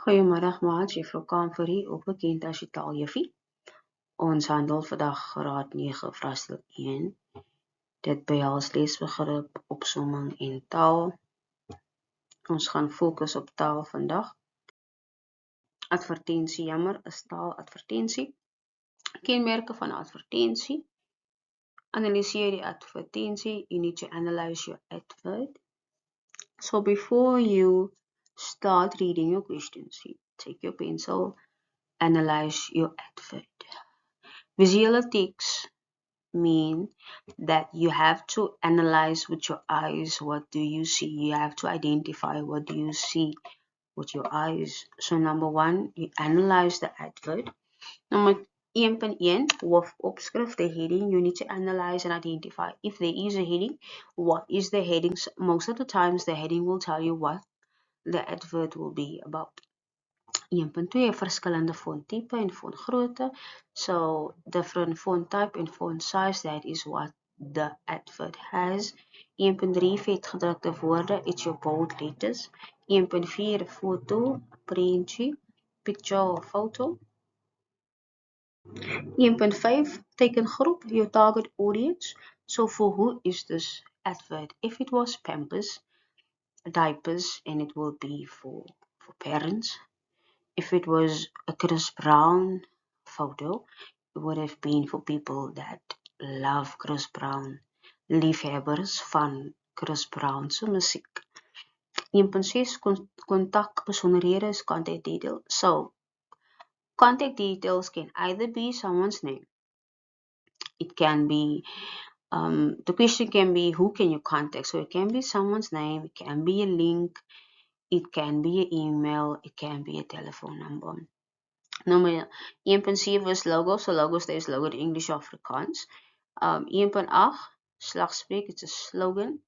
Goeiemiddag maat, juffrou Kamferie, ook bekend as die taaljuffie. Ons handel vandag graad 9 vraestel 1. Dit behels leesbegrip, opsomming en taal. Ons gaan fokus op taal vandag. Advertensie, jammer, is taaladvertensie. Kenmerke van 'n advertensie. Analyseer die advertensie. You need to analyze your advert. So before you start reading your questions, take your pencil, analyze your advert. Visual text mean that you have to analyze with your eyes, what do you see? You have to identify what do you see with your eyes. So number 1, you analyze the advert. Number 1.1, hoofopskrif, the heading. You need to analyze and identify if there is a heading, what is the heading. Most of the times the heading will tell you what the advert will be about. 1.2, verskillende fonttype en fontgrootte. So different font type and font size, that is what the advert has. 1.3, vetgedrukte woorde, it's your bold letters. 1.4, foto, prentjie, picture or photo. 1.5, tekengroep, your target audience. So for who is this advert? If it was Pampers, diapers, and it will be for parents. If it was a Chris Brown photo, it would have been for people that love Chris Brown, liefhebbers van Chris Brown se musiek. 1.6, kontakbesonderhede is contact details. So, contact details can either be someone's name. It can be, the question can be, who can you contact? So it can be someone's name, it can be a link, it can be an email, it can be a telephone number. Nummer 1.7 is logo. So logos, there is logo in English or Afrikaans. 1.8, slagspreuk, it's a slogan.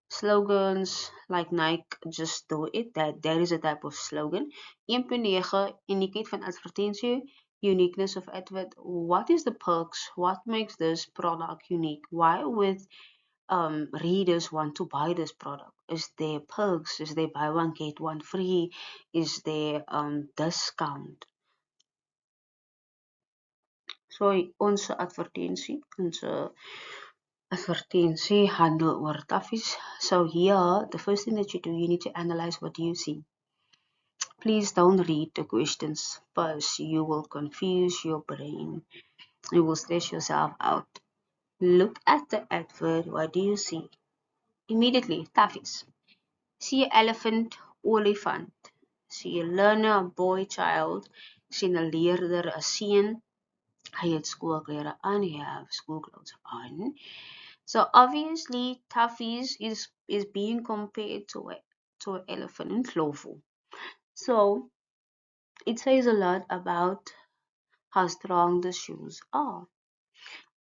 Slogans like Nike, just do it. That is a type of slogan. 1.9, indicate van advertentie, uniqueness of advert. What is the perks? What makes this product unique? Why would readers want to buy this product? Is there perks? Is there buy one get one free? Is there discount? So ons advertensie handel oor taffies. So here, the first thing that you do, you need to analyze what you see. Please don't read the questions first. You will confuse your brain. You will stress yourself out. Look at the advert. What do you see? Immediately, taffies. See an elephant, olifant. See a learner, a boy, child. Sien 'n leerder, 'n seun. Hy het skoolklere aan, hy have schoolclothes on. So obviously, taffies is being compared to an elephant in kloofu. So it says a lot about how strong the shoes are.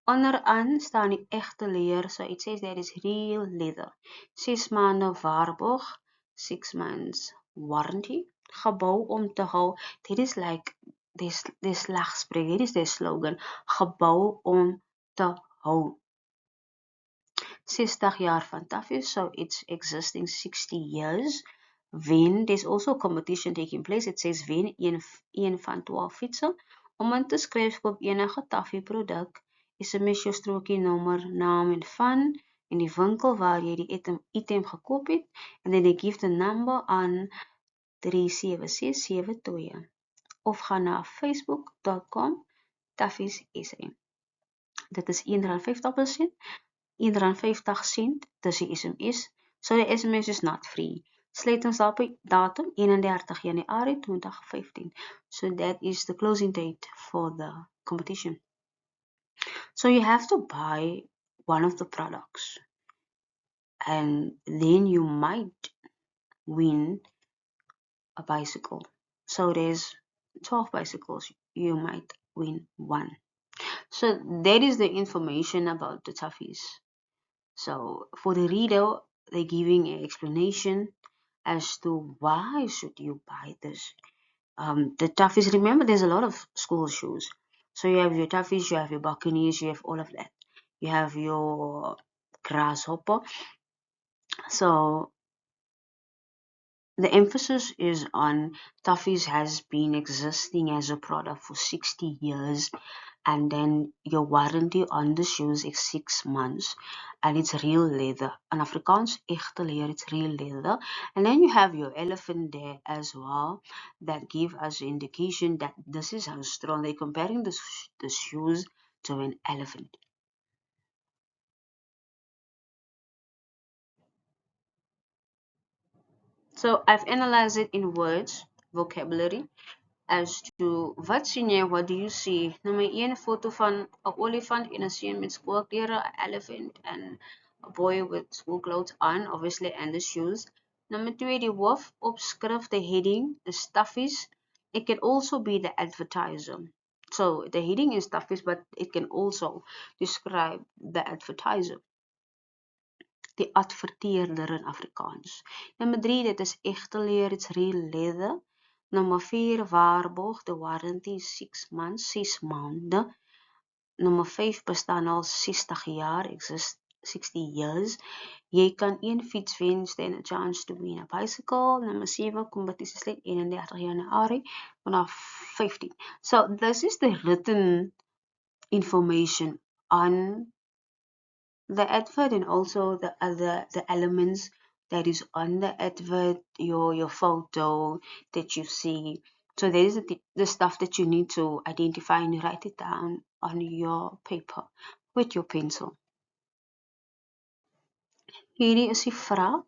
Onderaan staan die egte leer, so it says that is real leather. 6 maande waarborg, 6 months warranty. Gebou om te hou. Dit is like die slagspreuk, dit is die slogan. Gebou om te hou. 60 jaar van taffies, so it's existing 60 years. When there's also competition taking place, it says wen een van 12 fietsen. Om in te skryf op enige taffie produk, SMS jou strokie nommer, naam en van, en die winkel waar jy die item gekoop het, and then they give the number aan 37672. Of gaan na facebook.com Taffies SA. Dit is R1.50, R1.50 dis die SMS. So the SMS is not free. Sluitingsdatum 31 Januarie 2015. So that is the closing date for the competition. So you have to buy one of the products, and then you might win a bicycle. So there's 12 bicycles, you might win one. So that is the information about the taffies. So for the reader, they're giving an explanation as to why should you buy this. The taffies, remember, there's a lot of school shoes. So you have your taffies, you have your buccaneers, you have all of that. You have your grasshopper. So the emphasis is on toffees has been existing as a product for 60 years, and then your warranty on the shoes is 6 months, and it's real leather. In Afrikaans, echte leer, it's real leather. And then you have your elephant there as well, that give us indication that this is how strong. They're comparing the shoes to an elephant. So I've analyzed it in words, vocabulary, as to wat sien jy, what do you see? Nummer 1, foto van 'n olifant en 'n seun met skoolklere, 'n elephant and a boy with school clothes on, obviously, and the shoes. Number 2, die hoofopskrif, the heading, the stuffies. It can also be the advertiser. So the heading is stuffies, but it can also describe the advertiser. Die adverteerder in Afrikaans. Nummer 3, dit is egte leer, it's real leather. Nummer 4, waarborg, the warranty is 6 months, 6 maande. Nummer 5, bestaan al 60 jaar, exist 60 years. Jy kan een fiets wen, stand a chance to win a bicycle. Nummer 7, kompetisie sluit 31 Januarie vanaf 15. So this is the written information on the advert, and also the other elements that is on the advert, your photo that you see. So there is the stuff that you need to identify, and you write it down on your paper with your pencil. Hierdie is die vraag.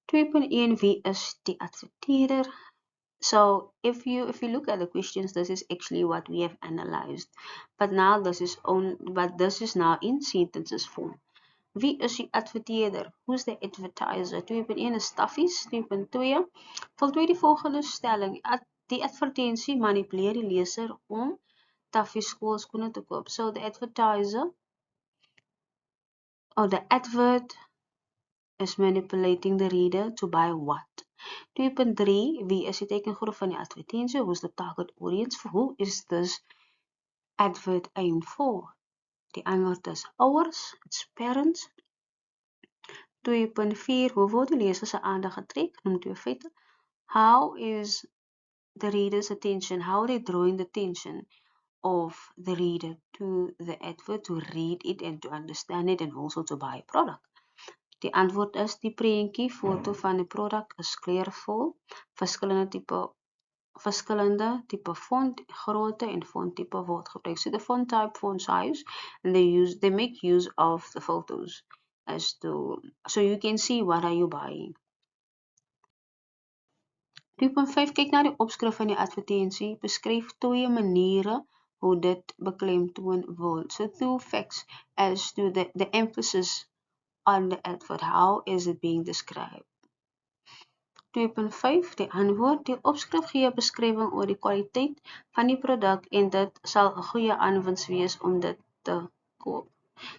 2.1, wie is die adverteerder? So if you look at the questions, this is actually what we have analyzed. But this is now in sentences form. Wie is die adverteerder? Who's the advertiser? 2.1 is stuffies. 2.2, voltooi die volgende stelling. Die advertensie manipuleer die leser om Taffies skoolskoene te koop. So the advertiser or the advert is manipulating the reader to buy what? 2.3, wie is die tekengroep van die advertensie? Who's the target audience? For who is this advert aimed for? Die antwoord is ouers, it's parents. 2.4, hoe word die leser se aandag getrek? Noem 2 feite. How is the reader's attention? How are they drawing the attention of the reader to the advert, to read it and to understand it and also to buy a product? Die antwoord is die prentjie, foto van die produk is kleurvol, verskillende tipe font grootte en font tipe word gebruik. So the font type, font size, and they make use of the photos as to, so you can see what are you buying. 3.5, kyk na die opskrif van die advertensie, beskryf 2 maniere hoe dit beklemtoon word. So 2 facts as to the emphasis on the advert, how is it being described. 2.5, die antwoord, die opskrif gee 'n beskrywing oor die kwaliteit van die produk en dit sal 'n goeie aanwinst wees om dit te koop.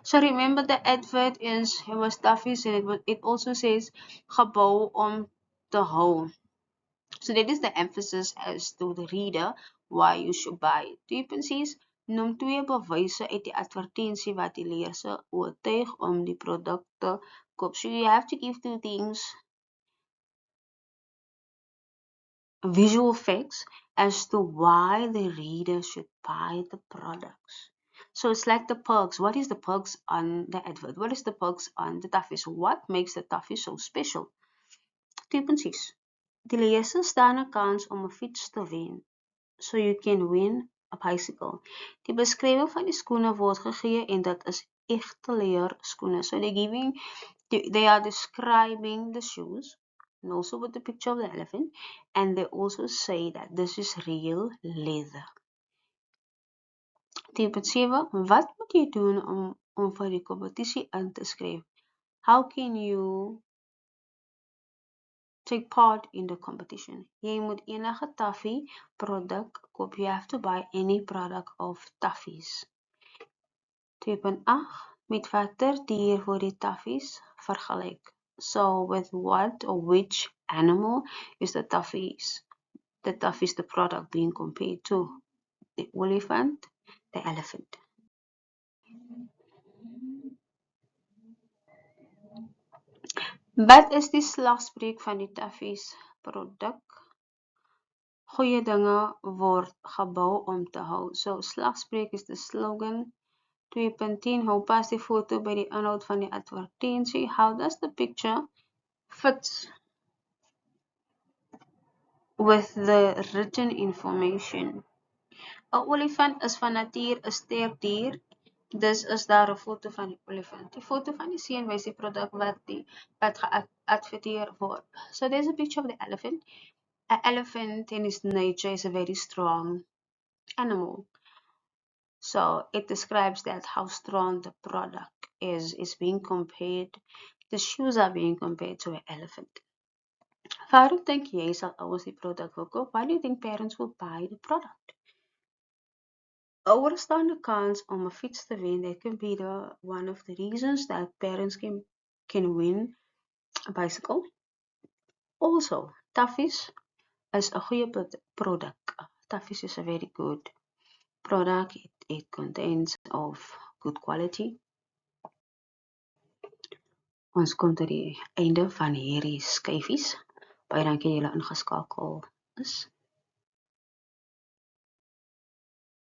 So remember the advert is, it was stuffies, and it also says gebou om te hou. So that is the emphasis as to the reader why you should buy it. 2.6, noem 2 bewyse uit die advertensie wat die leser oortuig om die produk te koop. So you have to give 2 things, visual facts as to why the reader should buy the products. So it's like the perks. What is the perks on the advert? What is the perks on the toffees? What makes the toffees so special? 2.6, die leser staan 'n kans om 'n fiets te wen. So you can win a bicycle. Die beskrywing van die skoene word gegee en dit is egte leer skoene. So they are describing the shoes, and also with the picture of the elephant, and they also say that this is real leather. 10.7, wat moet jy doen om vir die kompetisie in te skryf? How can you take part in the competition? Jy moet enige toffee produk koop. You have to buy any product of toffees. 2.8, met watter dier word die toffees vergelyk? So with what or which animal is the toffees the product being compared to? The elephant, the elephant. Wat is die slagspreuk van die toffees produk. Goeie dinge word gebou om te hou. So, slagspreuk is the slogan. 2.10, hou pas die foto by die inhoud van die advertensie. How does the picture fit with the written information? 'n olifant is van natuur 'n sterk dier. Dus is daar 'n foto van die olifant. Die foto van die seun wys die produk wat geadverteer word. So there's a picture of the elephant. An elephant in its nature is a very strong animal. So it describes that how strong the product is being compared. The shoes are being compared to an elephant. Waarom dink jy sal ouers die produk wil koop? Why do you think parents will buy the product? Ouers staan 'n kans om 'n fiets te wen. That can be one of the reasons that parents can win a bicycle. Also, Tuffy's is 'n goeie product. Tuffy's is a very good product. It contains of good quality. Ons kom tot die einde van hierdie skyfies. Baie dankie dat julle ingeskakel is.